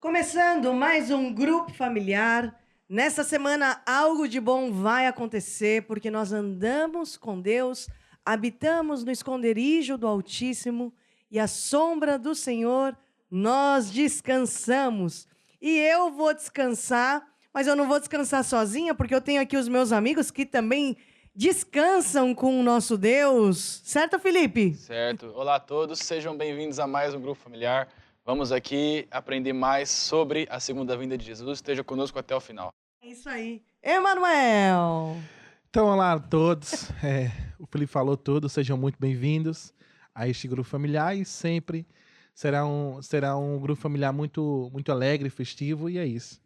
Começando mais um grupo familiar. Nessa semana, algo de bom vai acontecer, porque nós andamos com Deus, habitamos no esconderijo do Altíssimo e à sombra do Senhor nós descansamos. E eu vou descansar, mas eu não vou descansar sozinha, porque eu tenho aqui os meus amigos que também descansam com o nosso Deus. Certo, Felipe? Certo. Olá a todos, sejam bem-vindos a mais um grupo familiar. Vamos aqui aprender mais sobre a segunda vinda de Jesus. Esteja conosco até o final. É isso aí. Emanuel! Então, olá a todos. O Felipe falou tudo, sejam muito bem-vindos a este grupo familiar e sempre será um grupo familiar muito alegre, festivo, e é isso.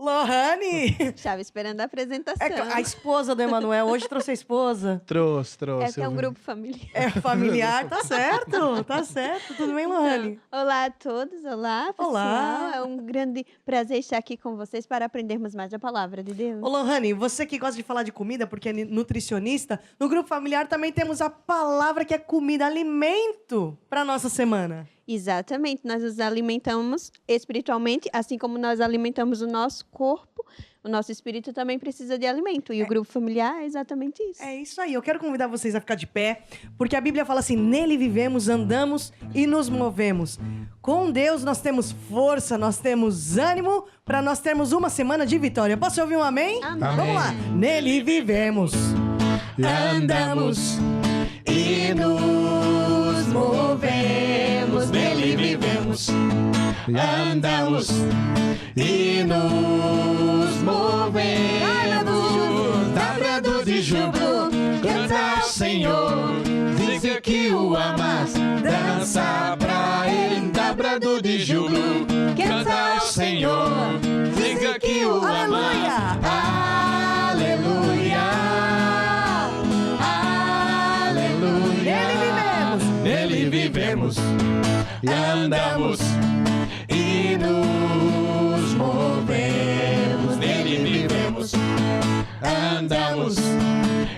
Lohane! Estava esperando a apresentação. A esposa do Emanuel. Hoje trouxe a esposa. Trouxe. É um grupo familiar. É familiar, tá certo. Tá certo. Tudo bem, Lohane? Olá a todos, olá pessoal. Olá. É um grande prazer estar aqui com vocês para aprendermos mais da palavra de Deus. Ô, Lohane, você que gosta de falar de comida, porque é nutricionista, no grupo familiar também temos a palavra que é comida, alimento para nossa semana. Exatamente, nós nos alimentamos espiritualmente, assim como nós alimentamos o nosso corpo, o nosso espírito também precisa de alimento. E o grupo familiar é exatamente isso. É isso aí, eu quero convidar vocês a ficar de pé, porque a Bíblia fala assim, nele vivemos, andamos e nos movemos. Com Deus nós temos força, nós temos ânimo, para nós termos uma semana de vitória. Posso ouvir um amém? Amém. Vamos lá. Nele vivemos, andamos e nos movemos. Nele vivemos, andamos e nos movemos. Tábua de júbilo, canta ao Senhor, dizer que o amas, dança pra Ele. Tábua de júbilo, canta ao Senhor, diga que o amas. Aleluia, aleluia. Nele vivemos, andamos e nos movemos. Nele vivemos, andamos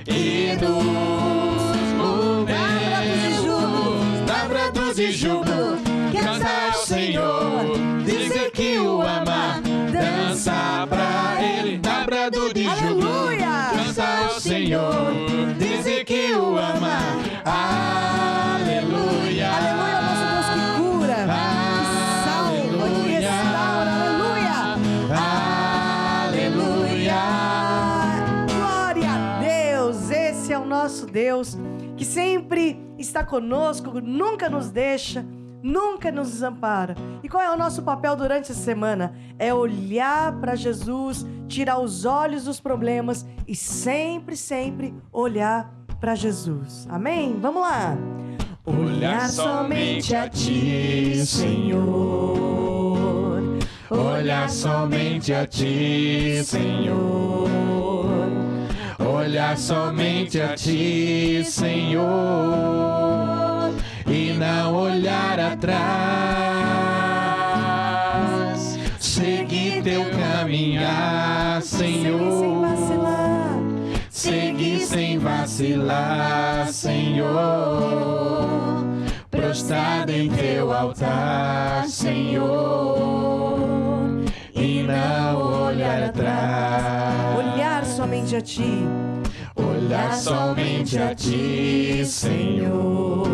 e nos movemos. Tábuas de júbilo, canta ao Senhor, dizer que o ama, dança pra Ele. Tábuas de júbilo, canta ao Senhor, dizer que o ama. Aleluia. Aleluia, nosso Deus que cura, que salva, que restaura. Aleluia. Aleluia. Glória a Deus. Esse é o nosso Deus que sempre está conosco, nunca nos deixa, nunca nos desampara. E qual é o nosso papel durante essa semana? É olhar para Jesus, tirar os olhos dos problemas e sempre, sempre olhar para Jesus. Amém? Vamos lá. Olhar somente a Ti, Senhor. Olhar somente a Ti, Senhor. Olhar somente a Ti, Senhor. E não olhar atrás. Seguir Teu caminhar, Senhor. Seguir sem vacilar, Senhor. Prostrado em Teu altar, Senhor. E não olhar atrás. Olhar somente a Ti. Olhar somente a Ti, Senhor.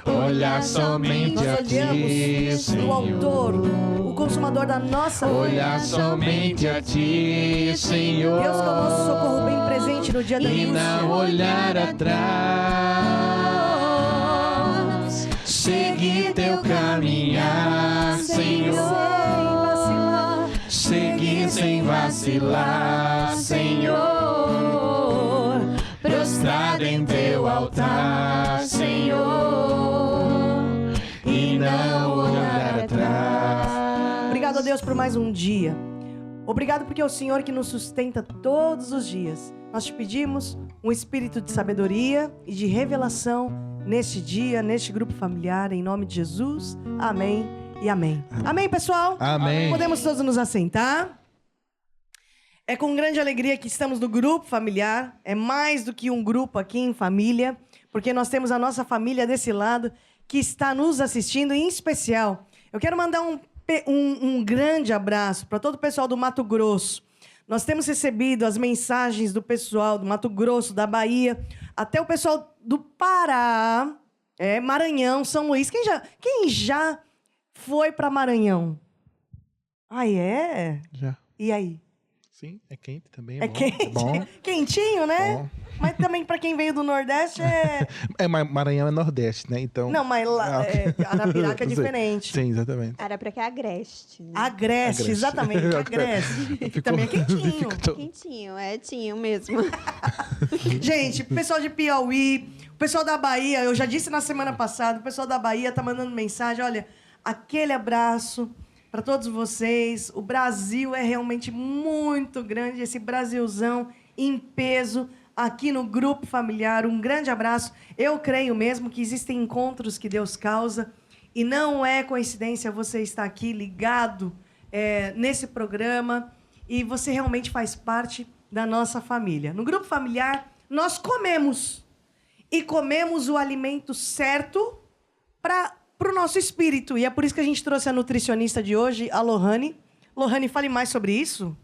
Olhar somente a Ti, Senhor. O autor, o consumador da nossa vida. Olhar somente a Ti, Senhor. Deus que é o nosso socorro bem presente no dia da angústia. E não olhar atrás. Seguir Teu caminhar, Senhor. Seguir sem vacilar, Senhor. Prostrado em Teu altar, Senhor. E não olhar atrás. Obrigado a Deus por mais um dia. Obrigado porque é o Senhor que nos sustenta todos os dias. Nós te pedimos um espírito de sabedoria e de revelação neste dia, neste grupo familiar, em nome de Jesus. Amém e amém. Amém, pessoal? Amém. Podemos todos nos assentar. É com grande alegria que estamos no grupo familiar. É mais do que um grupo aqui em família, porque nós temos a nossa família desse lado que está nos assistindo, em especial Eu quero mandar um grande abraço para todo o pessoal do Mato Grosso. Nós temos recebido as mensagens do pessoal do Mato Grosso, da Bahia, até o pessoal do Pará, Maranhão, São Luís. Quem já foi para Maranhão? Ah, é? Já. E aí? Sim, é quente também. É bom, quente? É bom. Quentinho, né? Bom. Mas também para quem veio do Nordeste é... Mas Maranhão é Nordeste, né? Então... Não, mas lá, Arapiraca é Sei. diferente. Sim, exatamente. Era pra que é Agreste, né? Agreste, Agreste. exatamente, Agreste. Também é quentinho. Quentinho, tinho mesmo. Gente, o pessoal de Piauí, o pessoal da Bahia, eu já disse na semana passada, o pessoal da Bahia tá mandando mensagem, olha, aquele abraço para todos vocês. O Brasil é realmente muito grande, esse Brasilzão em peso aqui no Grupo Familiar. Um grande abraço. Eu creio mesmo que existem encontros que Deus causa e não é coincidência você estar aqui ligado nesse programa e você realmente faz parte da nossa família. No Grupo Familiar, nós comemos. E comemos o alimento certo para o nosso espírito. E é por isso que a gente trouxe a nutricionista de hoje, a Lohane. Lohane, fale mais sobre isso.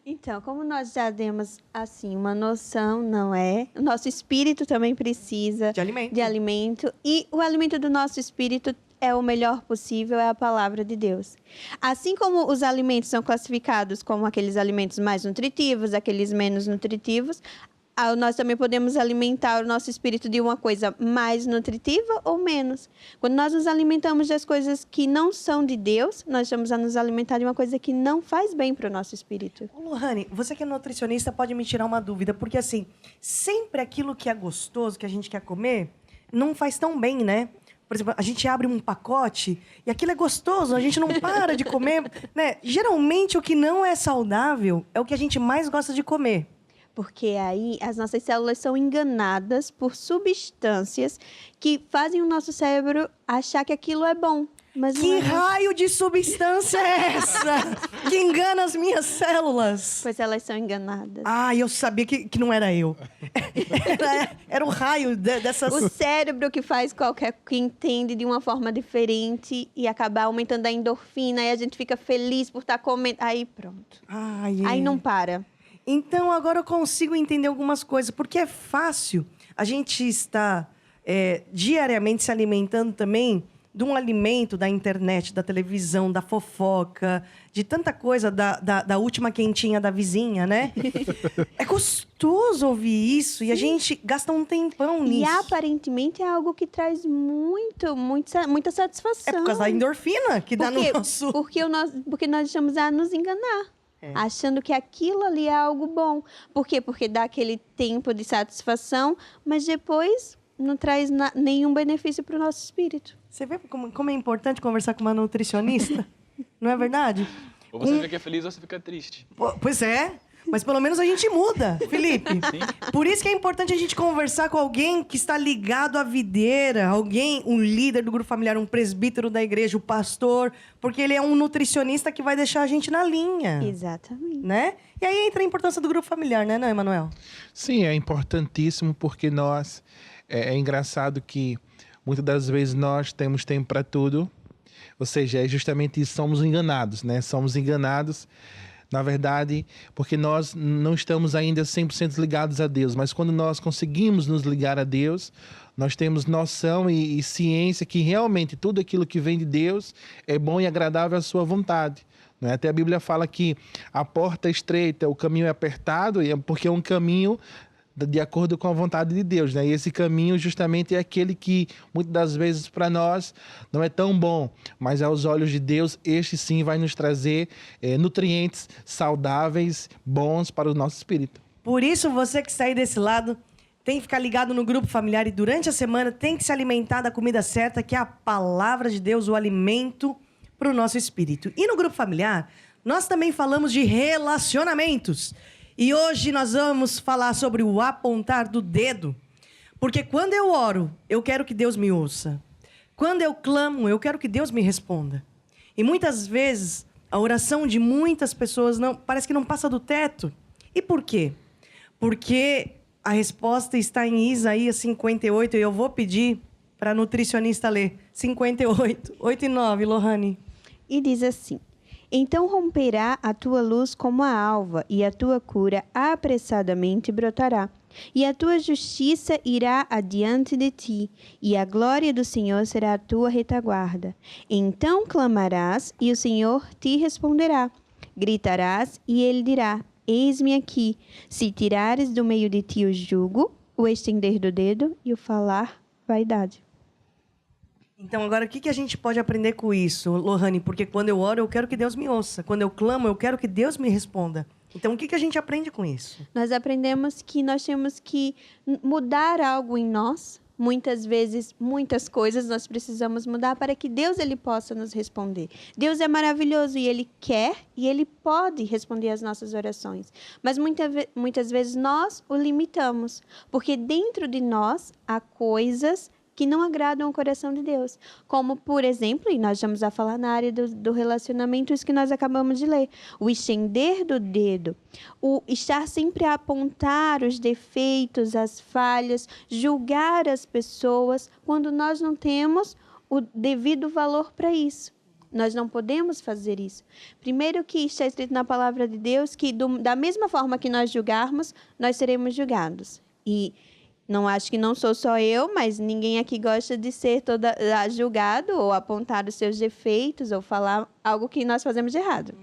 Então, como nós já demos, assim, uma noção, não é? O nosso espírito também precisa De alimento. de alimento. E o alimento do nosso espírito é o melhor possível, é a palavra de Deus. Assim como os alimentos são classificados como aqueles alimentos mais nutritivos, aqueles menos nutritivos, nós também podemos alimentar o nosso espírito de uma coisa mais nutritiva ou menos. Quando nós nos alimentamos das coisas que não são de Deus, nós estamos a nos alimentar de uma coisa que não faz bem para o nosso espírito. Ô, Lohane, você que é nutricionista pode me tirar uma dúvida, porque assim, sempre aquilo que é gostoso, que a gente quer comer, não faz tão bem, né? Por exemplo, a gente abre um pacote e aquilo é gostoso, a gente não para de comer, né? Geralmente o que não é saudável é o que a gente mais gosta de comer. Porque aí as nossas células são enganadas por substâncias que fazem o nosso cérebro achar que aquilo é bom. Mas Que não é. raio de substância é essa que engana as minhas células? Pois elas são enganadas. Ah, eu sabia que não era eu. Era o raio dessas... O cérebro que faz que entende de uma forma diferente e acaba aumentando a endorfina e a gente fica feliz por estar comendo. Aí pronto. Ai, Aí não para. Então, agora eu consigo entender algumas coisas, porque é fácil a gente estar diariamente se alimentando também de um alimento da internet, da televisão, da fofoca, de tanta coisa, da última quentinha da vizinha, né? É gostoso ouvir isso e a gente gasta um tempão nisso. E aparentemente é algo que traz muita satisfação. É por causa da endorfina que dá no nosso... Porque nós estamos a nos enganar. Achando que aquilo ali é algo bom. Por quê? Porque dá aquele tempo de satisfação, mas depois não traz nenhum benefício para o nosso espírito. Você vê como é importante conversar com uma nutricionista? Não é verdade? Ou você fica feliz ou você fica triste. Pois é, mas pelo menos a gente muda, Felipe. Sim. Por isso que é importante a gente conversar com alguém que está ligado à videira, um líder do grupo familiar, um presbítero da igreja, o pastor, porque ele é um nutricionista que vai deixar a gente na linha. Exatamente. Né? E aí entra a importância do grupo familiar, né, não, Emanuel? Sim, é importantíssimo porque nós... É engraçado que muitas das vezes nós temos tempo para tudo, ou seja, é justamente isso, somos enganados, né? Somos enganados, na verdade, porque nós não estamos ainda 100% ligados a Deus, mas quando nós conseguimos nos ligar a Deus, nós temos noção e ciência que realmente tudo aquilo que vem de Deus é bom e agradável à sua vontade. Né? Até a Bíblia fala que a porta é estreita, o caminho é apertado, porque é um caminho de acordo com a vontade de Deus, né? E esse caminho justamente é aquele que muitas das vezes para nós não é tão bom, mas aos olhos de Deus este sim vai nos trazer nutrientes saudáveis, bons para o nosso espírito. Por isso você que está aí desse lado tem que ficar ligado no grupo familiar e durante a semana tem que se alimentar da comida certa, que é a palavra de Deus, o alimento para o nosso espírito. E no grupo familiar nós também falamos de relacionamentos. E hoje nós vamos falar sobre o apontar do dedo. Porque quando eu oro, eu quero que Deus me ouça. Quando eu clamo, eu quero que Deus me responda. E muitas vezes, a oração de muitas pessoas parece que não passa do teto. E por quê? Porque a resposta está em Isaías 58, e eu vou pedir para a nutricionista ler. 58, 8 e 9, Lohane. E diz assim: então romperá a tua luz como a alva, e a tua cura apressadamente brotará. E a tua justiça irá adiante de ti, e a glória do Senhor será a tua retaguarda. Então clamarás, e o Senhor te responderá. Gritarás, e ele dirá: eis-me aqui. Se tirares do meio de ti o jugo, o estender do dedo e o falar vaidade. Então, agora, o que a gente pode aprender com isso, Lohane? Porque quando eu oro, eu quero que Deus me ouça. Quando eu clamo, eu quero que Deus me responda. Então, o que a gente aprende com isso? Nós aprendemos que nós temos que mudar algo em nós. Muitas vezes, muitas coisas nós precisamos mudar para que Deus ele possa nos responder. Deus é maravilhoso e Ele quer e Ele pode responder às nossas orações. Mas muitas vezes nós o limitamos, porque dentro de nós há coisas que não agradam ao coração de Deus. Como, por exemplo, e nós vamos a falar na área do relacionamento, isso que nós acabamos de ler. O estender do dedo, o estar sempre a apontar os defeitos, as falhas, julgar as pessoas, quando nós não temos o devido valor para isso. Nós não podemos fazer isso. Primeiro que está escrito na palavra de Deus que da mesma forma que nós julgarmos, nós seremos julgados. E não acho que não sou só eu, mas ninguém aqui gosta de ser julgado ou apontar os seus defeitos ou falar algo que nós fazemos de errado.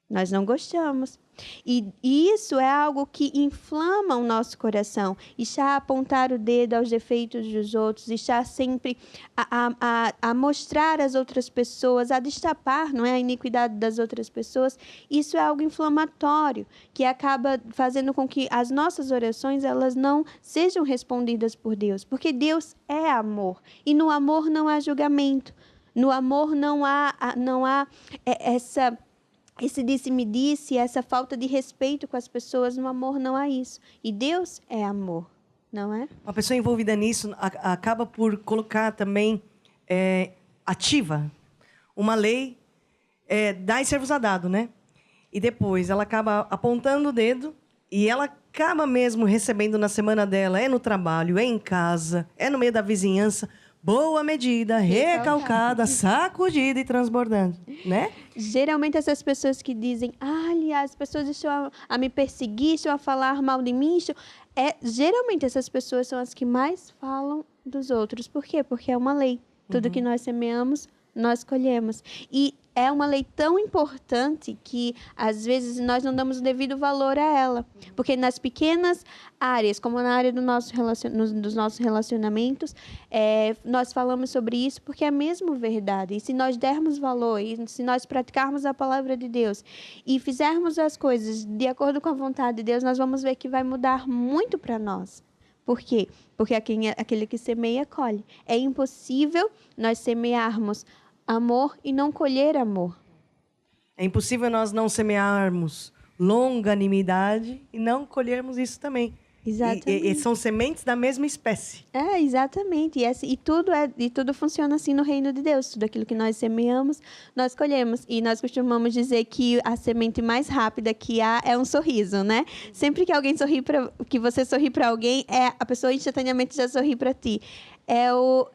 Nós não gostamos. E isso é algo que inflama o nosso coração. Está a apontar o dedo aos defeitos dos outros, está sempre a mostrar às outras pessoas, a destapar, não é, a iniquidade das outras pessoas. Isso é algo inflamatório, que acaba fazendo com que as nossas orações elas não sejam respondidas por Deus. Porque Deus é amor. E no amor não há julgamento. No amor não há esse disse-me-disse, essa falta de respeito com as pessoas. No amor não há isso. E Deus é amor, não é? Uma pessoa envolvida nisso acaba por colocar também ativa uma lei, dá e ser-vos-á dado, né? E depois ela acaba apontando o dedo e ela acaba mesmo recebendo na semana dela, no trabalho, em casa, no meio da vizinhança, boa medida, recalcada, sacudida e transbordando, né? Geralmente essas pessoas que dizem, as pessoas estão a me perseguir, estão a falar mal de mim, geralmente essas pessoas são as que mais falam dos outros. Por quê? Porque é uma lei. Tudo que nós semeamos, nós colhemos. E é uma lei tão importante que, às vezes, nós não damos o devido valor a ela. Porque nas pequenas áreas, como na área dos nossos relacionamentos, nós falamos sobre isso porque é mesmo verdade. E se nós dermos valor, e se nós praticarmos a palavra de Deus e fizermos as coisas de acordo com a vontade de Deus, nós vamos ver que vai mudar muito para nós. Por quê? Porque aquele que semeia, colhe. É impossível nós semearmos amor e não colher amor. É impossível nós não semearmos longanimidade e não colhermos isso também. Exatamente. E são sementes da mesma espécie. Exatamente. E tudo funciona assim no reino de Deus. Tudo aquilo que nós semeamos, nós colhemos. E nós costumamos dizer que a semente mais rápida que há é um sorriso, né? Sempre que alguém que você sorri para alguém, a pessoa instantaneamente já sorri para ti. É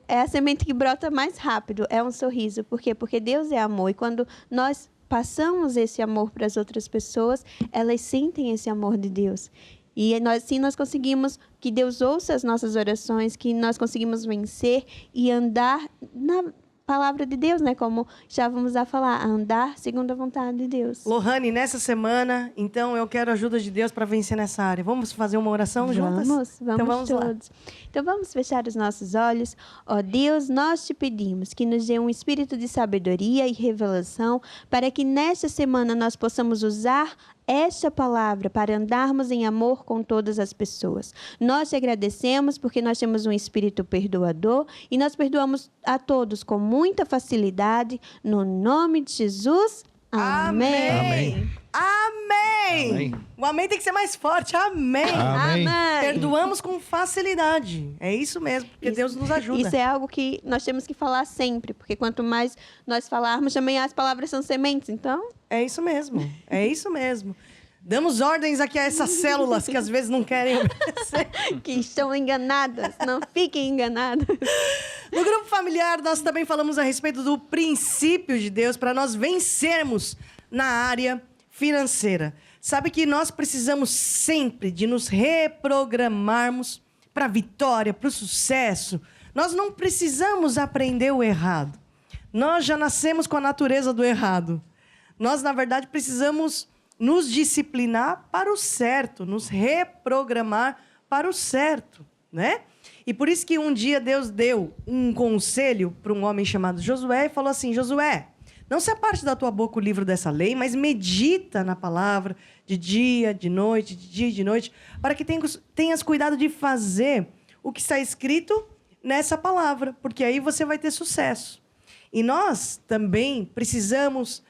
a semente que brota mais rápido, é um sorriso. Por quê? Porque Deus é amor. E quando nós passamos esse amor para as outras pessoas, elas sentem esse amor de Deus. E assim nós conseguimos que Deus ouça as nossas orações, que nós conseguimos vencer e andar na palavra de Deus, né? Como já vamos a falar, andar segundo a vontade de Deus. Lohane, nessa semana, então, eu quero a ajuda de Deus para vencer nessa área. Vamos fazer uma oração juntas? Vamos então, vamos todos. Lá. Então, vamos fechar os nossos olhos. Ó Deus, nós te pedimos que nos dê um espírito de sabedoria e revelação para que nesta semana nós possamos usar esta palavra para andarmos em amor com todas as pessoas. Nós te agradecemos porque nós temos um espírito perdoador e nós perdoamos a todos com muita facilidade. No nome de Jesus, amém. Amém. Amém. Amém. O amém tem que ser mais forte. Amém. Amém. Perdoamos com facilidade. É isso mesmo, porque Deus nos ajuda. Isso é algo que nós temos que falar sempre, porque quanto mais nós falarmos, também as palavras são sementes, então... É isso mesmo. É isso mesmo. Damos ordens aqui a essas células que às vezes não querem obedecer. Que estão enganadas. Não fiquem enganadas. No grupo familiar, nós também falamos a respeito do princípio de Deus para nós vencermos na área financeira. Sabe que nós precisamos sempre de nos reprogramarmos para a vitória, para o sucesso. Nós não precisamos aprender o errado. Nós já nascemos com a natureza do errado. Nós, na verdade, precisamos nos disciplinar para o certo, nos reprogramar para o certo, né? E por isso que um dia Deus deu um conselho para um homem chamado Josué e falou assim: Josué, não se aparte da tua boca o livro dessa lei, mas medita na palavra de dia, de noite, de dia e de noite, para que tenhas cuidado de fazer o que está escrito nessa palavra, porque aí você vai ter sucesso. E nós também precisamos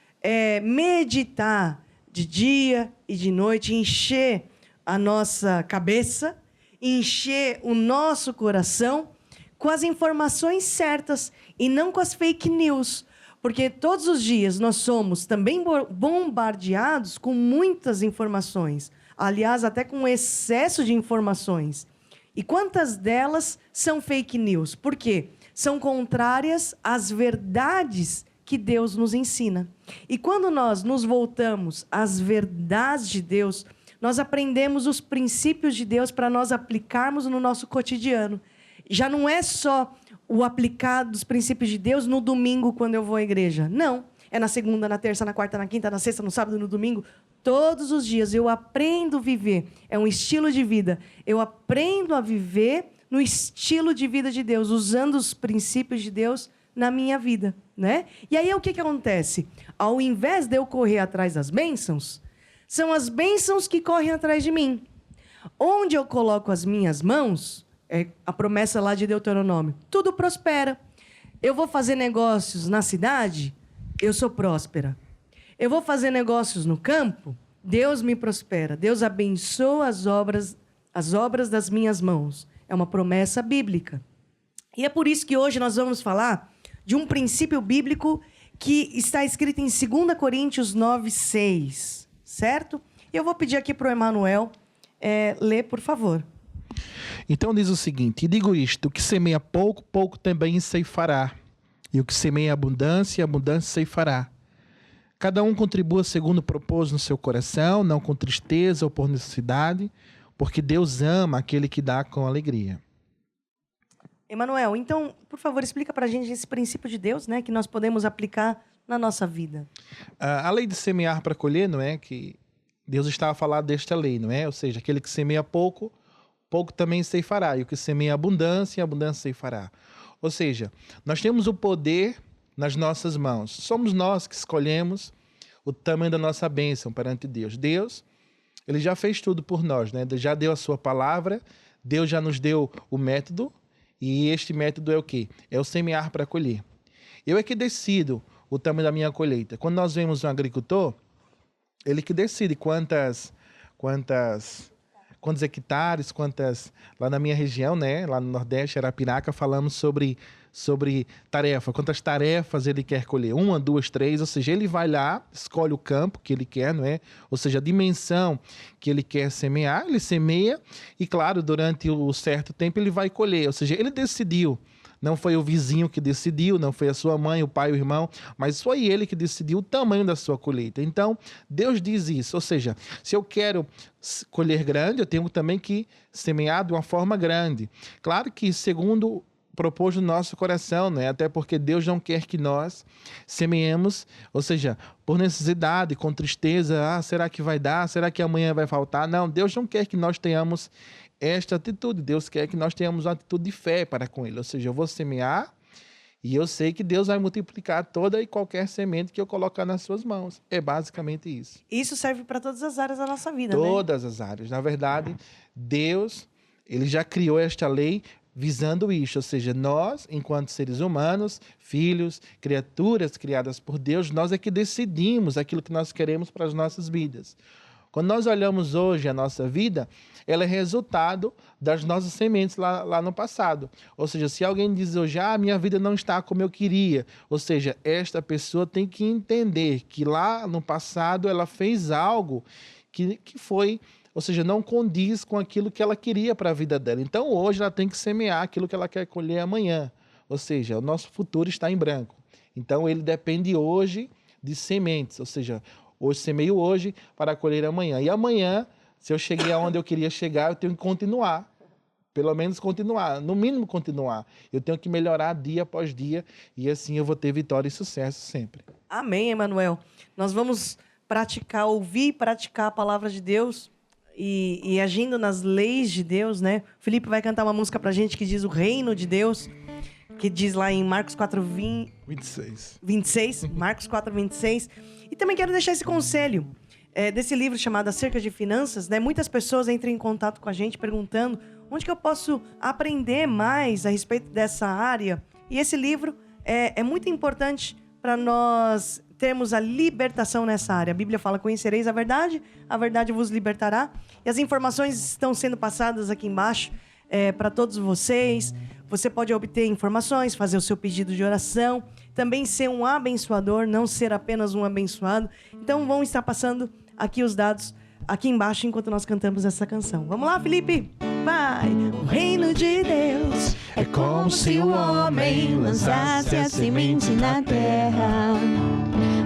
meditar de dia e de noite, encher a nossa cabeça, encher o nosso coração com as informações certas e não com as fake news. Porque todos os dias nós somos também bombardeados com muitas informações. Aliás, até com excesso de informações. E quantas delas são fake news? Por quê? São contrárias às verdades que Deus nos ensina. E quando nós nos voltamos às verdades de Deus, nós aprendemos os princípios de Deus para nós aplicarmos no nosso cotidiano. Já não é só o aplicar dos princípios de Deus no domingo, quando eu vou à igreja. Não. É na segunda, na terça, na quarta, na quinta, na sexta, no sábado, no domingo. Todos os dias eu aprendo a viver. É um estilo de vida. Eu aprendo a viver no estilo de vida de Deus, usando os princípios de Deus na minha vida, né? E aí o que acontece? Ao invés de eu correr atrás das bênçãos, são as bênçãos que correm atrás de mim. Onde eu coloco as minhas mãos, é a promessa lá de Deuteronômio, tudo prospera. Eu vou fazer negócios na cidade, eu sou próspera. Eu vou fazer negócios no campo, Deus me prospera. Deus abençoa as obras das minhas mãos. É uma promessa bíblica. E é por isso que hoje nós vamos falar de um princípio bíblico que está escrito em 2 Coríntios 9:6, certo? E eu vou pedir aqui para o Emanuel ler, por favor. Então diz o seguinte: e digo isto, o que semeia pouco, pouco também ceifará. E o que semeia abundância, abundância ceifará. Cada um contribua segundo o propôs no seu coração, não com tristeza ou por necessidade, porque Deus ama aquele que dá com alegria. Emanuel, então, por favor, explica para a gente esse princípio de Deus, né, que nós podemos aplicar na nossa vida. A lei de semear para colher, não é? Que Deus estava a falar desta lei, não é? Ou seja, aquele que semeia pouco, pouco também ceifará. E o que semeia abundância, abundância ceifará. Ou seja, nós temos o poder nas nossas mãos. Somos nós que escolhemos o tamanho da nossa bênção perante Deus. Deus, Ele já fez tudo por nós, né? Já deu a sua palavra, Deus já nos deu o método. E este método é o quê? É o semear para colher. Eu é que decido o tamanho da minha colheita. Quando nós vemos um agricultor, ele que decide quantos hectares, lá na minha região, né, lá no Nordeste, Arapiraca, falamos sobre tarefa, quantas tarefas ele quer colher, 1, 2, 3, ou seja, ele vai lá, escolhe o campo que ele quer, não é? Ou seja, a dimensão que ele quer semear, ele semeia e, claro, durante o certo tempo ele vai colher, ou seja, ele decidiu. Não foi o vizinho que decidiu, não foi a sua mãe, o pai, o irmão, mas foi ele que decidiu o tamanho da sua colheita. Então, Deus diz isso, ou seja, se eu quero colher grande, eu tenho também que semear de uma forma grande. Claro que segundo propôs no nosso coração, né? Até porque Deus não quer que nós semeemos, ou seja, por necessidade, com tristeza, será que vai dar? Será que amanhã vai faltar? Não, Deus não quer que nós tenhamos esta atitude. Deus quer que nós tenhamos uma atitude de fé para com Ele. Ou seja, eu vou semear e eu sei que Deus vai multiplicar toda e qualquer semente que eu colocar nas suas mãos. É basicamente isso. Isso serve para todas as áreas da nossa vida, Todas as áreas. Na verdade, Deus, Ele já criou esta lei visando isso, ou seja, nós, enquanto seres humanos, filhos, criaturas criadas por Deus, nós é que decidimos aquilo que nós queremos para as nossas vidas. Quando nós olhamos hoje a nossa vida, ela é resultado das nossas sementes lá no passado. Ou seja, se alguém diz hoje, minha vida não está como eu queria, ou seja, esta pessoa tem que entender que lá no passado ela fez algo que foi, ou seja, não condiz com aquilo que ela queria para a vida dela. Então, hoje, ela tem que semear aquilo que ela quer colher amanhã. Ou seja, o nosso futuro está em branco. Então, ele depende hoje de sementes. Ou seja, hoje semeio hoje para colher amanhã. E amanhã, se eu cheguei aonde eu queria chegar, eu tenho que continuar. Pelo menos continuar, no mínimo continuar. Eu tenho que melhorar dia após dia e assim eu vou ter vitória e sucesso sempre. Amém, Emanuel. Nós vamos praticar, ouvir e praticar a palavra de Deus e agindo nas leis de Deus, né? O Felipe vai cantar uma música pra gente que diz o reino de Deus, que diz lá em Marcos 4:26. Marcos 4:26. E também quero deixar esse conselho desse livro chamado Acerca de Finanças, né? Muitas pessoas entram em contato com a gente perguntando onde que eu posso aprender mais a respeito dessa área. E esse livro é muito importante para nós termos a libertação nessa área. A Bíblia fala: conhecereis a verdade vos libertará. E as informações estão sendo passadas aqui embaixo para todos vocês. Você pode obter informações, fazer o seu pedido de oração, também ser um abençoador, não ser apenas um abençoado. Então vão estar passando aqui os dados aqui embaixo enquanto nós cantamos essa canção. Vamos lá, Felipe? Vai! O reino de Deus é como se o homem lançasse a semente na terra.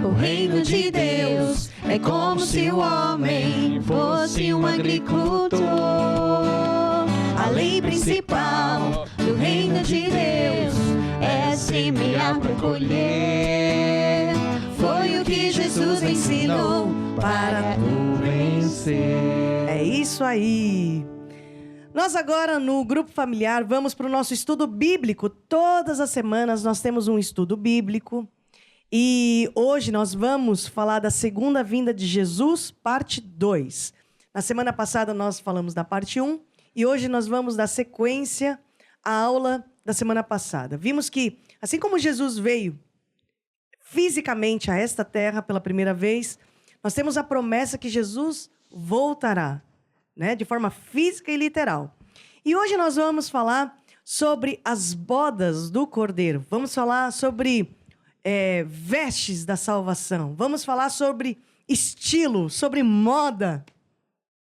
O reino de Deus é como se o homem fosse um agricultor. A lei principal do reino de Deus é semear para colher. Foi o que Jesus ensinou para tu vencer. É isso aí! Nós agora, no Grupo Familiar, vamos para o nosso estudo bíblico. Todas as semanas nós temos um estudo bíblico. E hoje nós vamos falar da segunda vinda de Jesus, parte 2. Na semana passada nós falamos da parte 1. E hoje nós vamos dar sequência à aula da semana passada. Vimos que, assim como Jesus veio fisicamente a esta terra pela primeira vez, nós temos a promessa que Jesus voltará, né, de forma física e literal. E hoje nós vamos falar sobre as bodas do Cordeiro. Vamos falar sobre vestes da salvação. Vamos falar sobre estilo, sobre moda.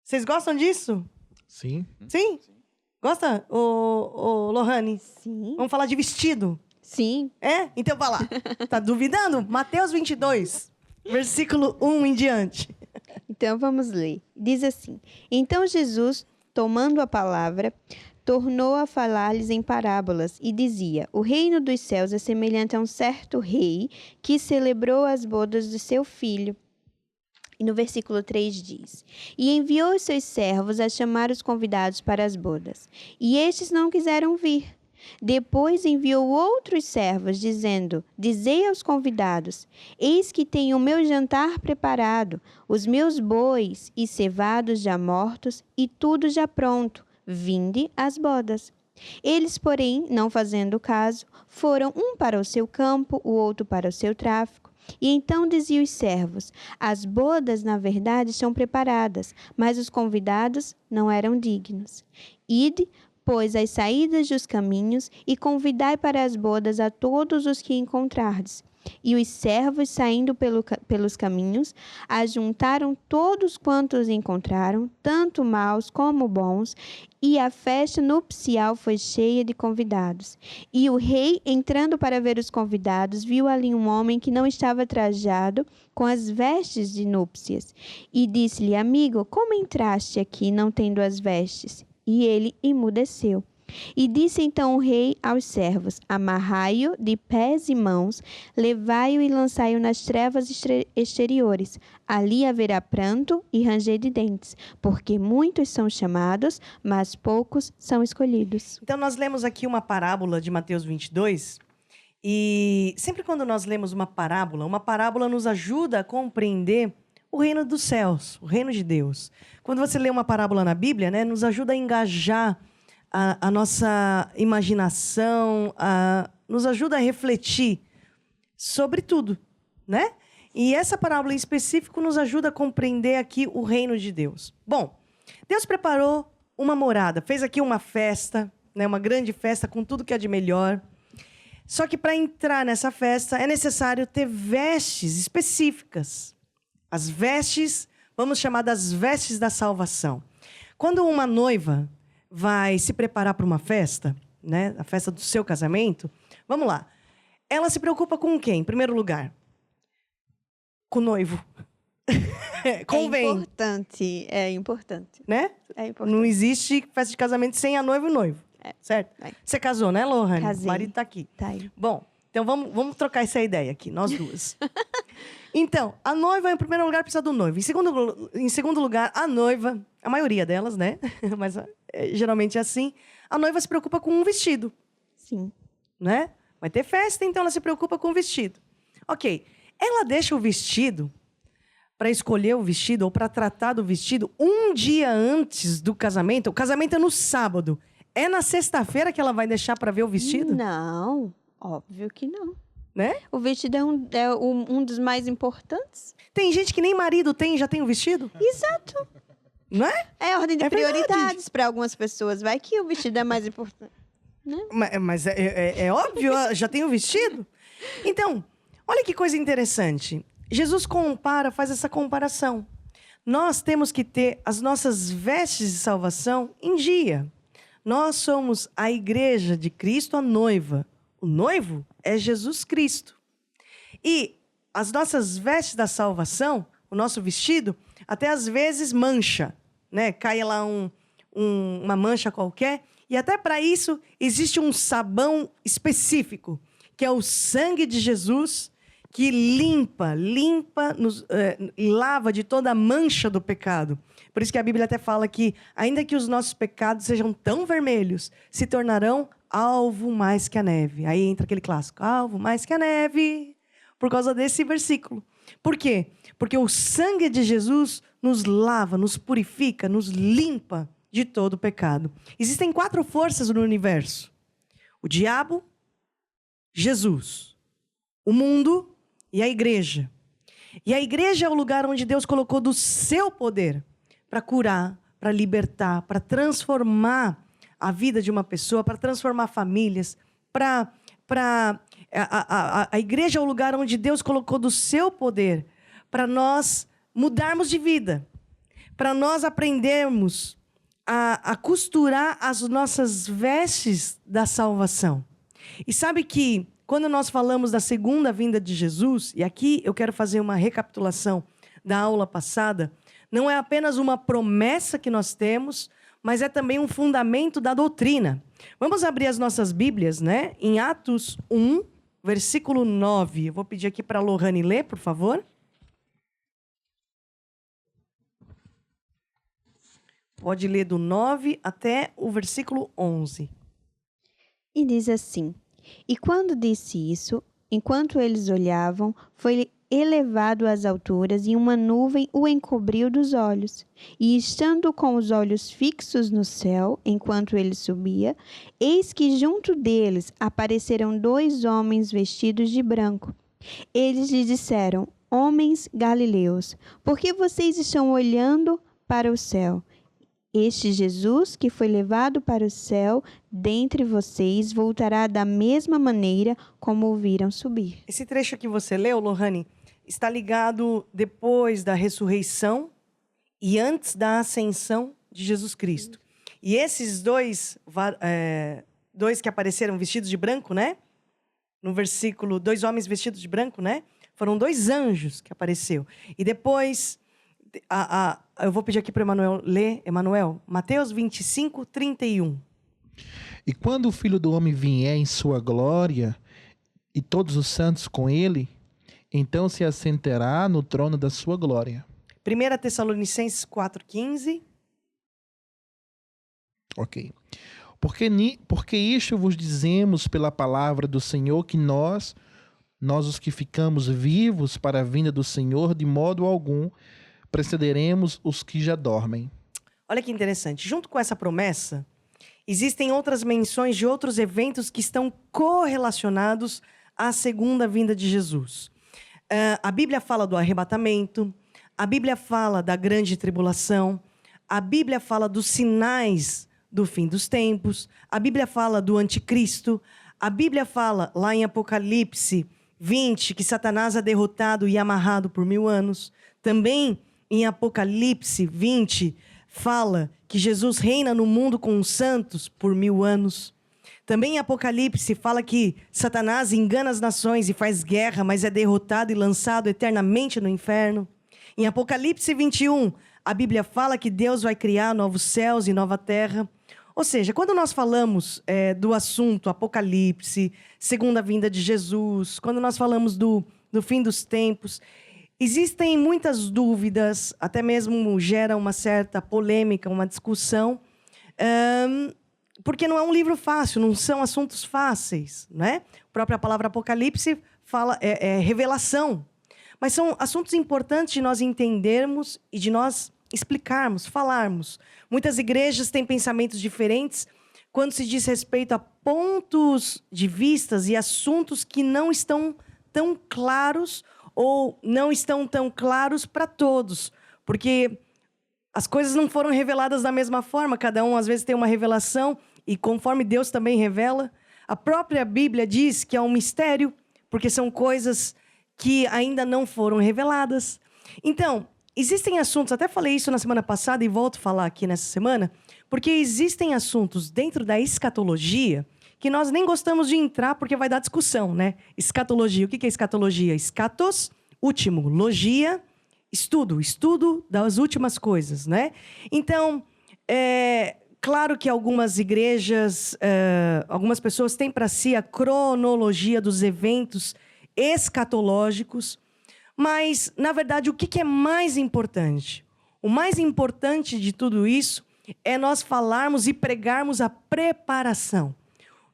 Vocês gostam disso? Sim. Sim? Gosta, Lohane? Sim. Vamos falar de vestido? Sim. Então vai lá. Tá duvidando? Mateus 22, versículo 1 em diante. Então vamos ler. Diz assim: Então Jesus, tomando a palavra, tornou a falar-lhes em parábolas e dizia: O reino dos céus é semelhante a um certo rei que celebrou as bodas de seu filho. E no versículo 3 diz: E enviou os seus servos a chamar os convidados para as bodas. E estes não quiseram vir. Depois enviou outros servos, dizendo: Dizei aos convidados: Eis que tenho o meu jantar preparado, os meus bois e cevados já mortos, e tudo já pronto. Vinde às bodas. Eles, porém, não fazendo caso, foram um para o seu campo, o outro para o seu tráfico. E então dizia os servos: As bodas, na verdade, estão preparadas, mas os convidados não eram dignos. Ide, pois, às saídas dos caminhos, e convidai para as bodas a todos os que encontrardes. E os servos, saindo pelos caminhos, ajuntaram todos quantos encontraram, tanto maus como bons, e a festa nupcial foi cheia de convidados. E o rei, entrando para ver os convidados, viu ali um homem que não estava trajado com as vestes de núpcias. E disse-lhe: Amigo, como entraste aqui não tendo as vestes? E ele emudeceu. E disse então o rei aos servos: Amarrai-o de pés e mãos, levai-o e lançai-o nas trevas exteriores. Ali haverá pranto e ranger de dentes, porque muitos são chamados, mas poucos são escolhidos. Então nós lemos aqui uma parábola de Mateus 22. E sempre quando nós lemos uma parábola nos ajuda a compreender o reino dos céus, o reino de Deus. Quando você lê uma parábola na Bíblia, né, nos ajuda a engajar a nossa imaginação, nos ajuda a refletir sobre tudo, né? E essa parábola em específico nos ajuda a compreender aqui o reino de Deus. Bom, Deus preparou uma morada, fez aqui uma festa, né, uma grande festa com tudo que é de melhor. Só que para entrar nessa festa é necessário ter vestes específicas. As vestes vamos chamar das vestes da salvação. Quando uma noiva vai se preparar para uma festa, né, a festa do seu casamento, vamos lá. Ela se preocupa com quem, em primeiro lugar? Com o noivo. Convém. É importante. Né? É importante. Não existe festa de casamento sem a noiva e o noivo. Certo? Você casou, né, Lohane? Casei. O marido tá aqui. Tá aí. Bom, então vamos trocar essa ideia aqui, nós duas. Então, a noiva, em primeiro lugar, precisa do noivo. Em segundo lugar, a noiva, a maioria delas, né? Mas geralmente é assim. A noiva se preocupa com um vestido. Sim. Né? Vai ter festa, então ela se preocupa com o vestido. Ok. Ela deixa o vestido para escolher o vestido ou para tratar do vestido um dia antes do casamento. O casamento é no sábado. É na sexta-feira que ela vai deixar para ver o vestido? Não, óbvio que não. Né? O vestido é um dos mais importantes. Tem gente que nem marido tem e já tem o vestido? Exato. Não é? É ordem de É verdade. prioridades para algumas pessoas. Vai que o vestido é mais importante. Mas é óbvio, já tem o vestido? Então, olha que coisa interessante. Jesus faz essa comparação. Nós temos que ter as nossas vestes de salvação em dia. Nós somos a igreja de Cristo, a noiva. O noivo é Jesus Cristo. E as nossas vestes da salvação, o nosso vestido, até às vezes mancha, né? Cai lá uma mancha qualquer. E até para isso existe um sabão específico, que é o sangue de Jesus, que lava de toda a mancha do pecado. Por isso que a Bíblia até fala que, ainda que os nossos pecados sejam tão vermelhos, se tornarão alvo mais que a neve. Aí entra aquele clássico, alvo mais que a neve, por causa desse versículo. Por quê? Porque o sangue de Jesus nos lava, nos purifica, nos limpa de todo o pecado. Existem 4 forças no universo: o diabo, Jesus, o mundo e a igreja. E a igreja é o lugar onde Deus colocou do seu poder para curar, para libertar, para transformar a vida de uma pessoa, para transformar famílias, a igreja é o lugar onde Deus colocou do seu poder para nós mudarmos de vida, para nós aprendermos a costurar as nossas vestes da salvação. E sabe que quando nós falamos da segunda vinda de Jesus, e aqui eu quero fazer uma recapitulação da aula passada, não é apenas uma promessa que nós temos, mas é também um fundamento da doutrina. Vamos abrir as nossas Bíblias, né? Em Atos 1, versículo 9. Eu vou pedir aqui para a Lohane ler, por favor. Pode ler do 9 até o versículo 11. E diz assim: E quando disse isso, enquanto eles olhavam, foi elevado às alturas e uma nuvem o encobriu dos olhos. E estando com os olhos fixos no céu, enquanto ele subia, eis que junto deles apareceram 2 homens vestidos de branco. Eles lhe disseram: Homens galileus, por que vocês estão olhando para o céu? Este Jesus, que foi levado para o céu dentre vocês, voltará da mesma maneira como o viram subir. Esse trecho que você leu, Lohane, está ligado depois da ressurreição e antes da ascensão de Jesus Cristo. E esses dois que apareceram vestidos de branco, né? No versículo, 2 homens vestidos de branco, né? Foram 2 anjos que apareceu. E depois, eu vou pedir aqui para o Emanuel ler, Emanuel, Mateus 25, 31. E quando o Filho do Homem vier em sua glória, e todos os santos com ele, então se assentará no trono da sua glória. 1 Tessalonicenses 4,15. Ok. Porque isto vos dizemos pela palavra do Senhor, que nós os que ficamos vivos para a vinda do Senhor, de modo algum precederemos os que já dormem. Olha que interessante. Junto com essa promessa, existem outras menções de outros eventos que estão correlacionados à segunda vinda de Jesus. A Bíblia fala do arrebatamento, a Bíblia fala da grande tribulação, a Bíblia fala dos sinais do fim dos tempos, a Bíblia fala do anticristo, a Bíblia fala lá em Apocalipse 20 que Satanás é derrotado e amarrado por 1000 anos. Também em Apocalipse 20, fala que Jesus reina no mundo com os santos por 1000 anos. Também em Apocalipse fala que Satanás engana as nações e faz guerra, mas é derrotado e lançado eternamente no inferno. Em Apocalipse 21, a Bíblia fala que Deus vai criar novos céus e nova terra. Ou seja, quando nós falamos do assunto Apocalipse, segunda vinda de Jesus, quando nós falamos do fim dos tempos, existem muitas dúvidas, até mesmo gera uma certa polêmica, uma discussão, porque não é um livro fácil, não são assuntos fáceis, né? A própria palavra Apocalipse fala, é revelação. Mas são assuntos importantes de nós entendermos e de nós explicarmos, falarmos. Muitas igrejas têm pensamentos diferentes quando se diz respeito a pontos de vistas e assuntos que não estão tão claros ou não estão tão claros para todos. Porque as coisas não foram reveladas da mesma forma, cada um às vezes tem uma revelação e conforme Deus também revela. A própria Bíblia diz que é um mistério, porque são coisas que ainda não foram reveladas. Então, existem assuntos, até falei isso na semana passada e volto a falar aqui nessa semana, porque existem assuntos dentro da escatologia que nós nem gostamos de entrar porque vai dar discussão, né? Escatologia, o que é escatologia? Escatos, último, logia, estudo das últimas coisas, né? Então, claro que algumas igrejas, algumas pessoas têm para si a cronologia dos eventos escatológicos, mas, na verdade, o que é mais importante? O mais importante de tudo isso é nós falarmos e pregarmos a preparação.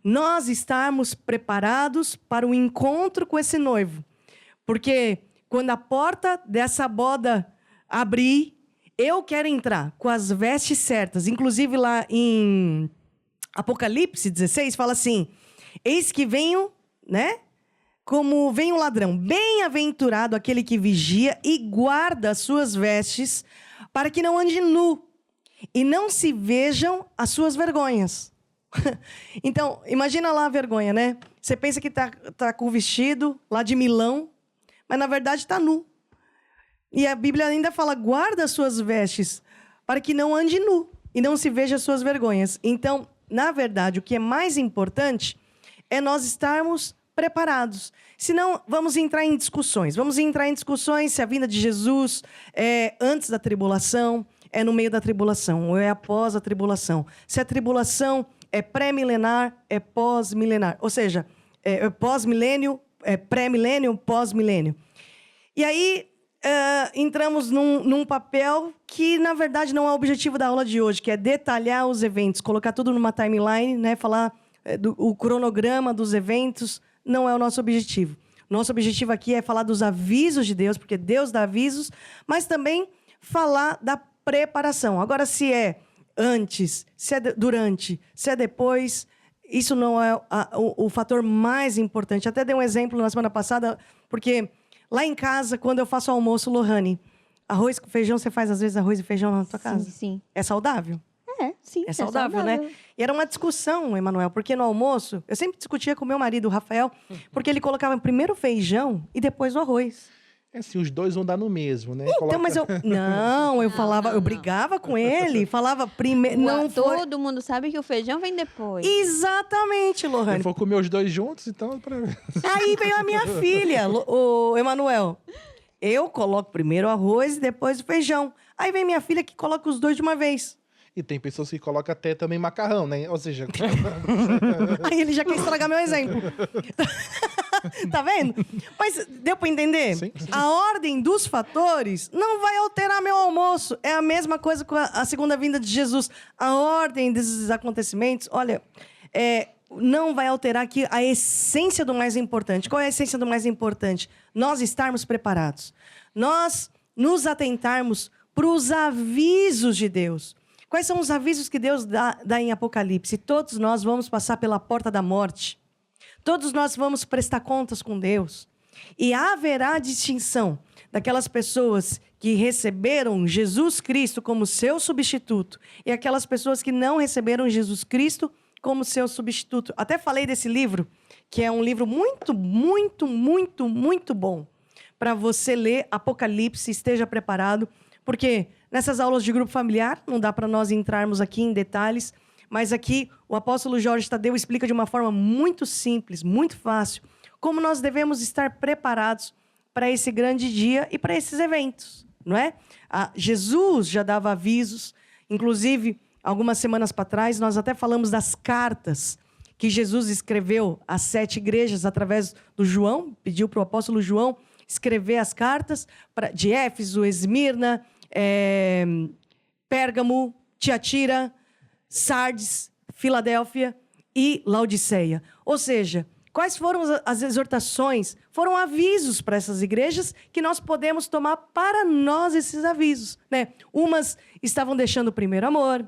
Nós estarmos preparados para o encontro com esse noivo. Porque quando a porta dessa boda abrir, eu quero entrar com as vestes certas. Inclusive, lá em Apocalipse 16, fala assim, eis que venho, né? Como vem o ladrão, bem-aventurado aquele que vigia e guarda as suas vestes, para que não ande nu e não se vejam as suas vergonhas. Então, imagina lá a vergonha, né? Você pensa que tá com o vestido lá de Milão, mas na verdade está nu. E a Bíblia ainda fala, guarda as suas vestes, para que não ande nu e não se veja as suas vergonhas. Então, na verdade, o que é mais importante é nós estarmos preparados. Senão, vamos entrar em discussões. Vamos entrar em discussões se a vinda de Jesus é antes da tribulação, é no meio da tribulação, ou é após a tribulação. Se a tribulação é pré-milenar, é pós-milenar. Ou seja, é pós-milênio, é pré-milênio, pós-milênio. E aí, entramos num papel que, na verdade, não é o objetivo da aula de hoje, que é detalhar os eventos, colocar tudo numa timeline, né? Falar o cronograma dos eventos. Não é o nosso objetivo. Nosso objetivo aqui é falar dos avisos de Deus, porque Deus dá avisos, mas também falar da preparação. Agora, se é antes, se é durante, se é depois, isso não é o fator mais importante. Até dei um exemplo na semana passada, porque lá em casa, quando eu faço almoço, Lohane, arroz com feijão, você faz às vezes arroz e feijão na tua casa? Sim. É saudável? Sim. É saudável, né? E era uma discussão, Emanuel, porque no almoço, eu sempre discutia com meu marido, o Rafael, porque ele colocava primeiro o feijão e depois o arroz. Assim, os dois vão dar no mesmo, né? Então, mas eu... Não, eu falava, eu brigava com ele, falava primeiro... Todo mundo sabe que o feijão vem depois. Exatamente, Lohane. Eu vou comer os dois juntos, então... Aí veio a minha filha, o Emanuel. Eu coloco primeiro o arroz e depois o feijão. Aí vem minha filha que coloca os dois de uma vez. E tem pessoas que colocam até também macarrão, né? Ou seja... Aí ele já quer estragar meu exemplo. Tá vendo? Mas deu pra entender? Sim. A ordem dos fatores não vai alterar meu almoço. É a mesma coisa com a segunda vinda de Jesus. A ordem desses acontecimentos, olha, não vai alterar aqui a essência do mais importante. Qual é a essência do mais importante? Nós estarmos preparados. Nós nos atentarmos para os avisos de Deus. Quais são os avisos que Deus dá em Apocalipse? Todos nós vamos passar pela porta da morte. Todos nós vamos prestar contas com Deus. E haverá distinção daquelas pessoas que receberam Jesus Cristo como seu substituto e aquelas pessoas que não receberam Jesus Cristo como seu substituto. Até falei desse livro, que é um livro muito, muito, muito, muito bom para você ler Apocalipse, esteja preparado, porque nessas aulas de grupo familiar, não dá para nós entrarmos aqui em detalhes, mas aqui o apóstolo Jorge Tadeu explica de uma forma muito simples, muito fácil, como nós devemos estar preparados para esse grande dia e para esses eventos, não é? Jesus já dava avisos, inclusive, algumas semanas para trás, nós até falamos das cartas que Jesus escreveu às 7 igrejas através do João, pediu para o apóstolo João escrever as cartas de Éfeso, Esmirna, Pérgamo, Tiatira, Sardes, Filadélfia e Laodiceia. Ou seja, quais foram as exortações? Foram avisos para essas igrejas que nós podemos tomar para nós esses avisos, né? Umas estavam deixando o primeiro amor,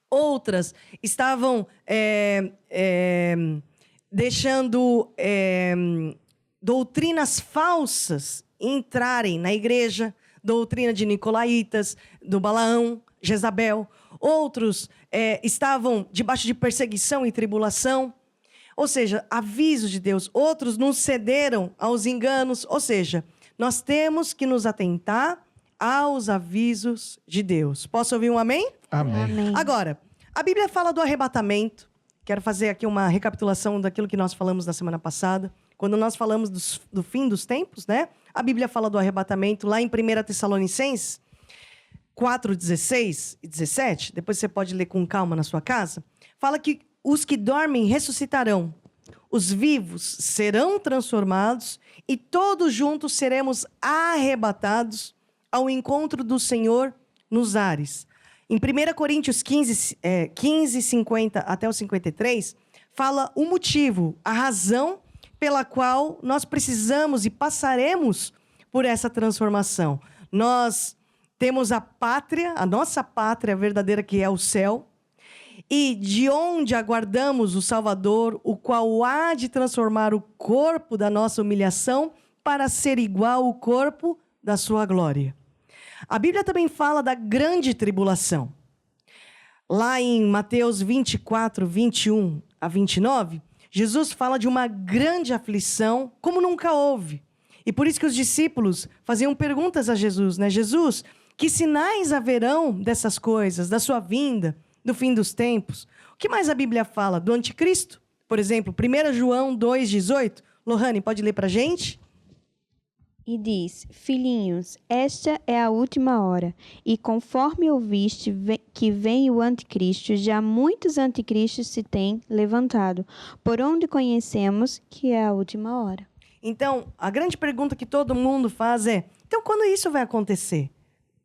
outras estavam deixando doutrinas falsas entrarem na igreja, doutrina de Nicolaítas, do Balaão, Jezabel. Outros estavam debaixo de perseguição e tribulação. Ou seja, aviso de Deus. Outros não cederam aos enganos. Ou seja, nós temos que nos atentar aos avisos de Deus. Posso ouvir um amém? Amém. Amém. Agora, a Bíblia fala do arrebatamento. Quero fazer aqui uma recapitulação daquilo que nós falamos na semana passada. Quando nós falamos do fim dos tempos, né? A Bíblia fala do arrebatamento lá em 1 Tessalonicenses 4, 16 e 17. Depois você pode ler com calma na sua casa. Fala que os que dormem ressuscitarão. Os vivos serão transformados e todos juntos seremos arrebatados ao encontro do Senhor nos ares. Em 1 Coríntios 15, 50 até o 53, fala o motivo, a razão pela qual nós precisamos e passaremos por essa transformação. Nós temos a pátria, a nossa pátria verdadeira, que é o céu, e de onde aguardamos o Salvador, o qual há de transformar o corpo da nossa humilhação para ser igual ao corpo da sua glória. A Bíblia também fala da grande tribulação. Lá em Mateus 24, 21 a 29, Jesus fala de uma grande aflição como nunca houve. E por isso que os discípulos faziam perguntas a Jesus, né? Jesus, que sinais haverão dessas coisas, da sua vinda, do fim dos tempos? O que mais a Bíblia fala? Do anticristo? Por exemplo, 1 João 2,18. Lohane, pode ler para a gente? E diz: Filhinhos, esta é a última hora, e conforme ouviste que vem o anticristo, já muitos anticristos se têm levantado, por onde conhecemos que é a última hora. Então, a grande pergunta que todo mundo faz é: então, quando isso vai acontecer?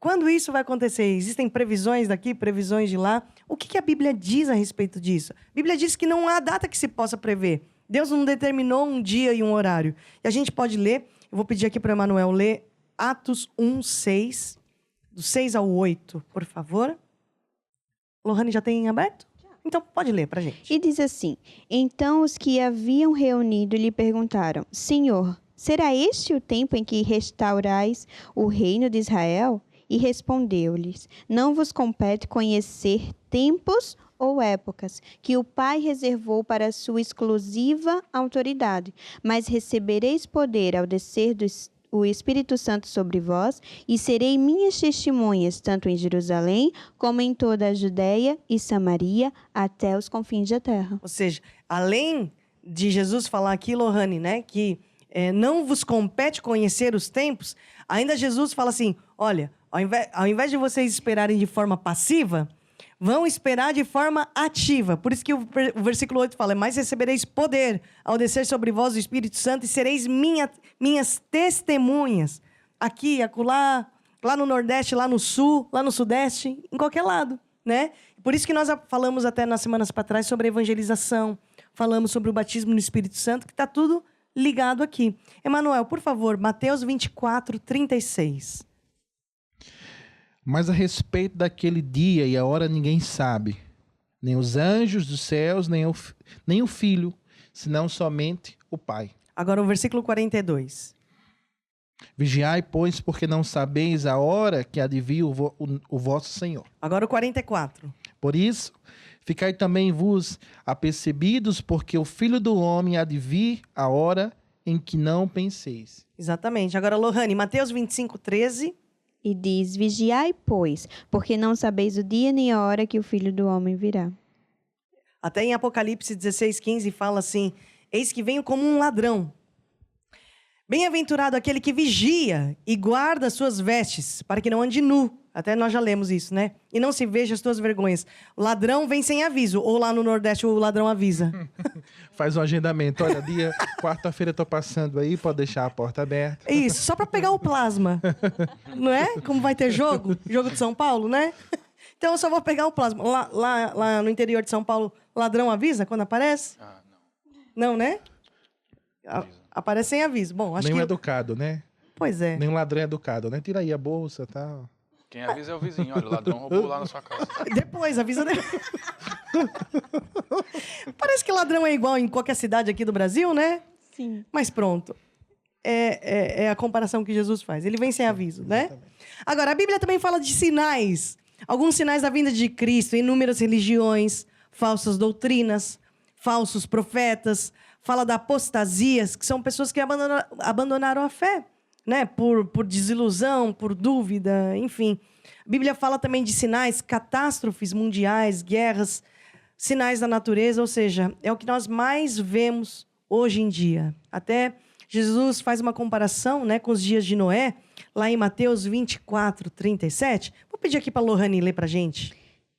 Quando isso vai acontecer? Existem previsões daqui, previsões de lá. O que a Bíblia diz a respeito disso? A Bíblia diz que não há data que se possa prever. Deus não determinou um dia e um horário. E a gente pode ler, eu vou pedir aqui para o Emanuel ler Atos 1:6, do 6 ao 8, por favor. Lohane, já tem aberto? Então, pode ler para a gente. E diz assim: Então os que haviam reunido lhe perguntaram: Senhor, será este o tempo em que restaurais o reino de Israel? E respondeu-lhes: Não vos compete conhecer tempos ou épocas que o Pai reservou para a sua exclusiva autoridade, mas recebereis poder ao descer o Espírito Santo sobre vós, e serei minhas testemunhas, tanto em Jerusalém, como em toda a Judéia e Samaria, até os confins da terra. Ou seja, além de Jesus falar aqui, Lohane, né, que não vos compete conhecer os tempos, ainda Jesus fala assim: olha, ao invés de vocês esperarem de forma passiva, vão esperar de forma ativa. Por isso que o versículo 8 fala: mas recebereis poder ao descer sobre vós o Espírito Santo, e sereis minhas testemunhas. Aqui, acolá, lá no Nordeste, lá no Sul, lá no Sudeste, em qualquer lado, né? Por isso que nós falamos até nas semanas para trás sobre evangelização, falamos sobre o batismo no Espírito Santo, que está tudo ligado aqui. Emanuel, por favor, Mateus 24, 36. Mas a respeito daquele dia e a hora ninguém sabe, nem os anjos dos céus, nem o Filho, senão somente o Pai. Agora o versículo 42. Vigiai, pois, porque não sabeis a hora que há de vir o vosso Senhor. Agora o 44. Por isso, ficai também vos apercebidos, porque o Filho do Homem há de vir a hora em que não penseis. Exatamente. Agora, Lohane, Mateus 25, 13. E diz: vigiai, pois, porque não sabeis o dia nem a hora que o Filho do Homem virá. Até em Apocalipse 16:15 fala assim: eis que venho como um ladrão. Bem-aventurado aquele que vigia e guarda as suas vestes, para que não ande nu. Até nós já lemos isso, né? E não se veja as tuas vergonhas. O ladrão vem sem aviso. Ou lá no Nordeste o ladrão avisa. Faz um agendamento. Olha, quarta-feira eu tô passando aí, pode deixar a porta aberta. Isso, só para pegar o plasma. Não é? Como vai ter jogo? Jogo de São Paulo, né? Então eu só vou pegar o plasma. Lá no interior de São Paulo, ladrão avisa quando aparece? Ah, não. Não, né? Aparece sem aviso. Bom, acho Nem um que... educado, né? Pois é. Nem um ladrão é educado, né? Tira aí a bolsa e tal. Quem avisa é o vizinho. Olha, o ladrão roubou lá na sua casa. Depois, avisa depois. Parece que ladrão é igual em qualquer cidade aqui do Brasil, né? Sim. Mas pronto. É a comparação que Jesus faz. Ele vem sem aviso, né? Agora, a Bíblia também fala de sinais. Alguns sinais da vinda de Cristo, inúmeras religiões, falsas doutrinas, falsos profetas. Fala da apostasias, que são pessoas que abandonaram a fé, né? Por desilusão, por dúvida, enfim. A Bíblia fala também de sinais, catástrofes mundiais, guerras, sinais da natureza, ou seja, é o que nós mais vemos hoje em dia. Até Jesus faz uma comparação, né, com os dias de Noé, lá em Mateus 24:37. Vou pedir aqui para a Lohane ler para a gente.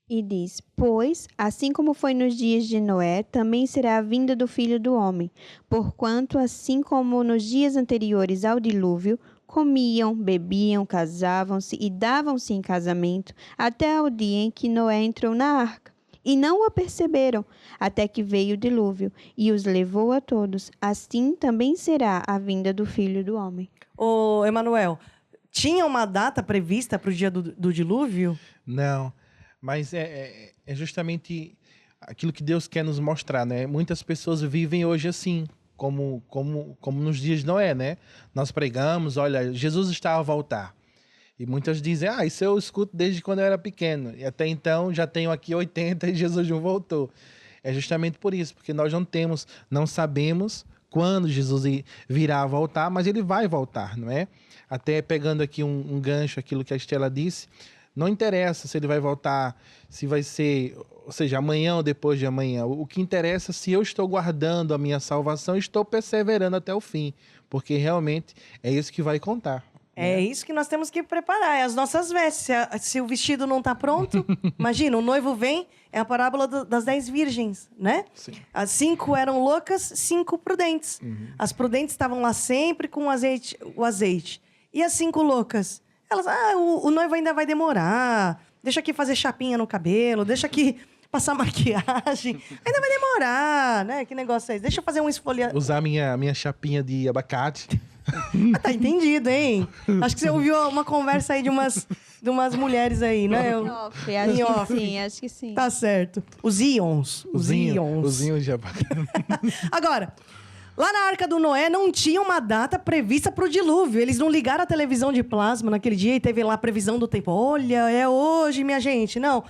E diz: pois, assim como foi nos dias de Noé, também será a vinda do Filho do Homem. Porquanto, assim como nos dias anteriores ao dilúvio, comiam, bebiam, casavam-se e davam-se em casamento, até ao dia em que Noé entrou na arca. E não o perceberam, até que veio o dilúvio, e os levou a todos. Assim também será a vinda do Filho do Homem. Ô, Emanuel, tinha uma data prevista para o dia do dilúvio? Não, mas é justamente aquilo que Deus quer nos mostrar, né? Muitas pessoas vivem hoje assim, como nos dias de Noé, né? Nós pregamos, olha, Jesus está a voltar. E muitas dizem, isso eu escuto desde quando eu era pequeno. E até então já tenho aqui 80 e Jesus não voltou. É justamente por isso, porque nós não sabemos quando Jesus virá a voltar, mas ele vai voltar, não é? Até pegando aqui um gancho, aquilo que a Estela disse, não interessa se ele vai voltar, se vai ser, ou seja, amanhã ou depois de amanhã. O que interessa é se eu estou guardando a minha salvação, estou perseverando até o fim, porque realmente é isso que vai contar. É isso que nós temos que preparar, é as nossas vestes. Se o vestido não está pronto, imagina, o noivo vem, é a parábola das 10 virgens, né? Sim. As 5 eram loucas, 5 prudentes. Uhum. As prudentes estavam lá sempre com o azeite. E as 5 loucas? Elas, o noivo ainda vai demorar, deixa aqui fazer chapinha no cabelo, deixa aqui passar maquiagem, ainda vai demorar, né? Que negócio é esse? Deixa eu fazer um esfoliamento. Usar minha chapinha de abacate. Tá entendido, hein? Acho que você ouviu uma conversa aí de umas mulheres aí, né? Em off. Acho que sim. Tá certo. Os íons. Os íons de abacate. Agora, lá na Arca do Noé não tinha uma data prevista para o dilúvio. Eles não ligaram a televisão de plasma naquele dia e teve lá a previsão do tempo. Olha, é hoje, minha gente. Não.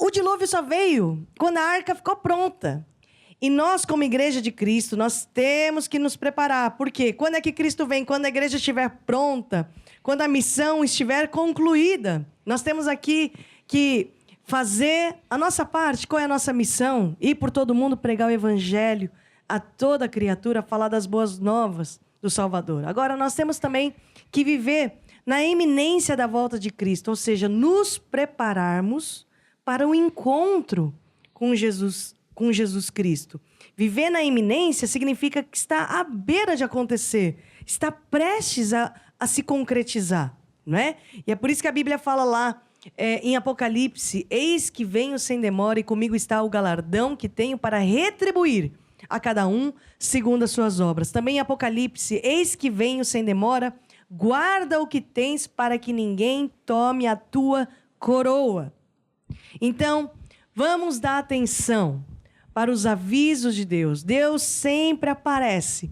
O dilúvio só veio quando a arca ficou pronta. E nós, como igreja de Cristo, nós temos que nos preparar. Por quê? Quando é que Cristo vem? Quando a igreja estiver pronta, quando a missão estiver concluída. Nós temos aqui que fazer a nossa parte. Qual é a nossa missão? Ir por todo mundo pregar o evangelho a toda criatura, falar das boas novas do Salvador. Agora, nós temos também que viver na iminência da volta de Cristo, ou seja, nos prepararmos para o encontro com Jesus Cristo. Viver na iminência significa que está à beira de acontecer, está prestes a se concretizar, não é? E é por isso que a Bíblia fala lá em Apocalipse: eis que venho sem demora e comigo está o galardão que tenho para retribuir a cada um segundo as suas obras. Também em Apocalipse: eis que venho sem demora, guarda o que tens para que ninguém tome a tua coroa. Então, vamos dar atenção para os avisos de Deus. Deus sempre aparece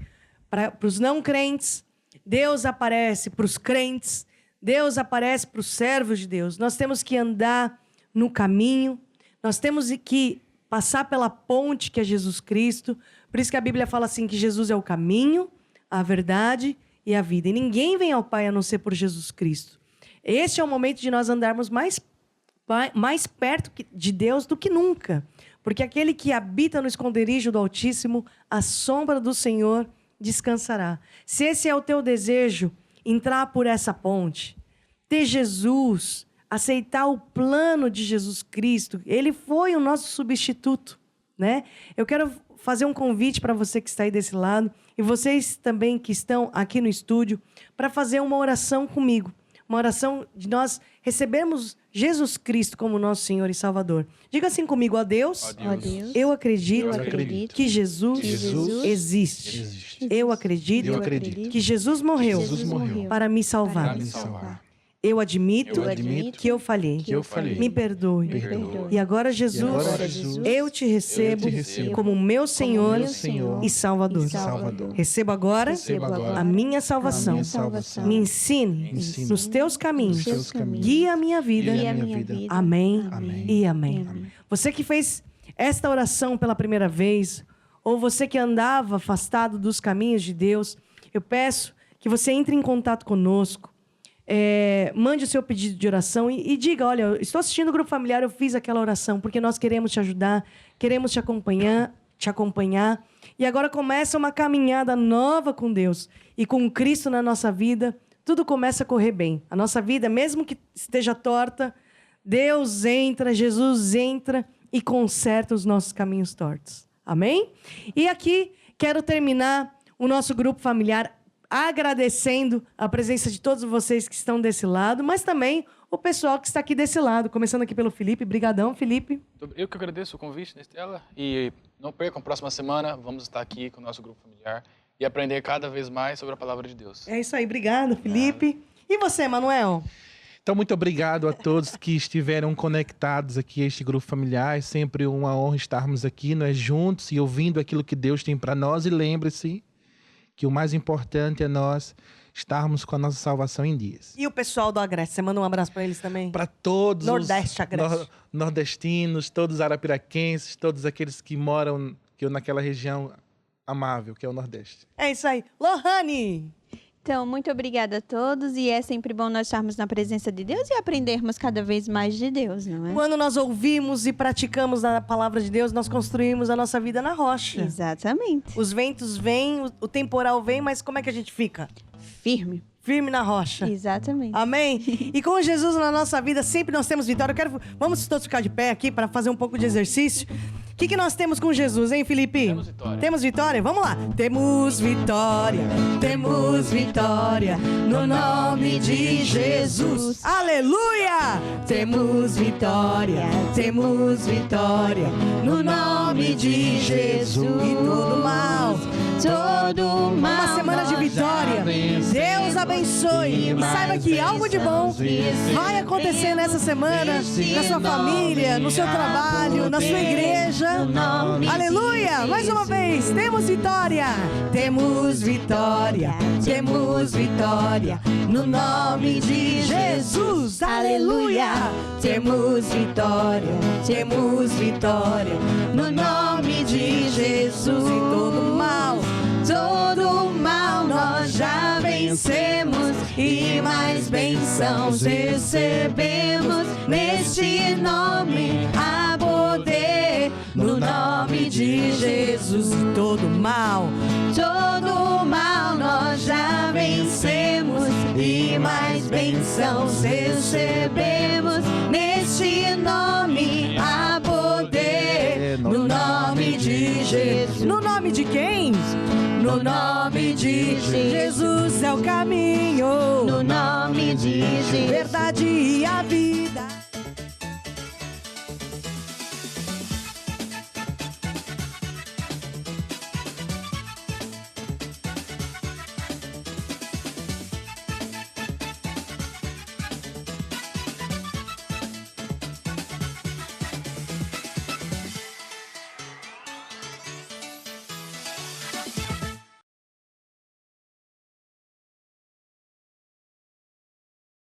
para os não crentes, Deus aparece para os crentes, Deus aparece para os servos de Deus. Nós temos que andar no caminho, nós temos que passar pela ponte que é Jesus Cristo. Por isso que a Bíblia fala assim, que Jesus é o caminho, a verdade e a vida. E ninguém vem ao Pai a não ser por Jesus Cristo. Este é o momento de nós andarmos mais perto de Deus do que nunca. Porque aquele que habita no esconderijo do Altíssimo, a sombra do Senhor descansará. Se esse é o teu desejo, entrar por essa ponte, ter Jesus, aceitar o plano de Jesus Cristo, ele foi o nosso substituto, né? Eu quero fazer um convite para você que está aí desse lado e vocês também que estão aqui no estúdio para fazer uma oração comigo. Uma oração de nós recebermos Jesus Cristo como nosso Senhor e Salvador. Diga assim comigo: ó Deus, Ó Deus, eu acredito que Jesus existe. Eu acredito que Jesus morreu para me salvar. Eu admito que eu falhei. Me perdoe. E agora, Jesus, eu te recebo como meu Senhor e Salvador. Recebo agora a minha salvação. Me ensine nos teus caminhos. Guia a minha vida. Amém e amém. Você que fez esta oração pela primeira vez, ou você que andava afastado dos caminhos de Deus, eu peço que você entre em contato conosco. Mande o seu pedido de oração e diga: olha, eu estou assistindo o Grupo Familiar, eu fiz aquela oração, porque nós queremos te ajudar, queremos te acompanhar. E agora começa uma caminhada nova com Deus. E com Cristo na nossa vida, tudo começa a correr bem. A nossa vida, mesmo que esteja torta, Deus entra, Jesus entra e conserta os nossos caminhos tortos. Amém? E aqui quero terminar o nosso Grupo Familiar agradecendo a presença de todos vocês que estão desse lado, mas também o pessoal que está aqui desse lado, começando aqui pelo Felipe. Brigadão, Felipe. Eu que agradeço o convite, Estela, e não percam, próxima semana vamos estar aqui com o nosso grupo familiar e aprender cada vez mais sobre a palavra de Deus. É isso aí, obrigado, Felipe. E você, Manuel? Então, muito obrigado a todos que estiveram conectados aqui a este grupo familiar. É sempre uma honra estarmos aqui, nós juntos e ouvindo aquilo que Deus tem para nós. E lembre-se que o mais importante é nós estarmos com a nossa salvação em dias. E o pessoal do Agreste, você manda um abraço para eles também? Para todos Nordeste, os nordestinos, todos os arapiraquenses, todos aqueles que moram naquela região amável, que é o Nordeste. É isso aí. Lohane! Então, muito obrigada a todos, e é sempre bom nós estarmos na presença de Deus e aprendermos cada vez mais de Deus, não é? Quando nós ouvimos e praticamos a palavra de Deus, nós construímos a nossa vida na rocha. Exatamente. Os ventos vêm, o temporal vem, mas como é que a gente fica? Firme. Firme na rocha. Exatamente. Amém? E com Jesus na nossa vida, sempre nós temos vitória. Vamos todos ficar de pé aqui para fazer um pouco de exercício. O que nós temos com Jesus, hein, Felipe? Temos vitória. Temos vitória? Vamos lá. Temos vitória no nome de Jesus. Aleluia! Temos vitória no nome de Jesus. E todo mal. Uma semana de vitória. Deus abençoe. E saiba que algo de bom vai acontecer nessa semana, na sua família, no seu trabalho, na sua igreja. Aleluia! Mais uma vez, temos vitória no nome de Jesus. Aleluia! Temos vitória no nome de Jesus. E todo mal nós já vencemos e mais bênçãos recebemos neste nome, há poder no nome de Jesus. E todo mal nós já vencemos e mais bênçãos recebemos neste nome, há poder no nome de Jesus. No nome de quem? No nome de Jesus é o caminho. No nome de Jesus, verdade e a vida.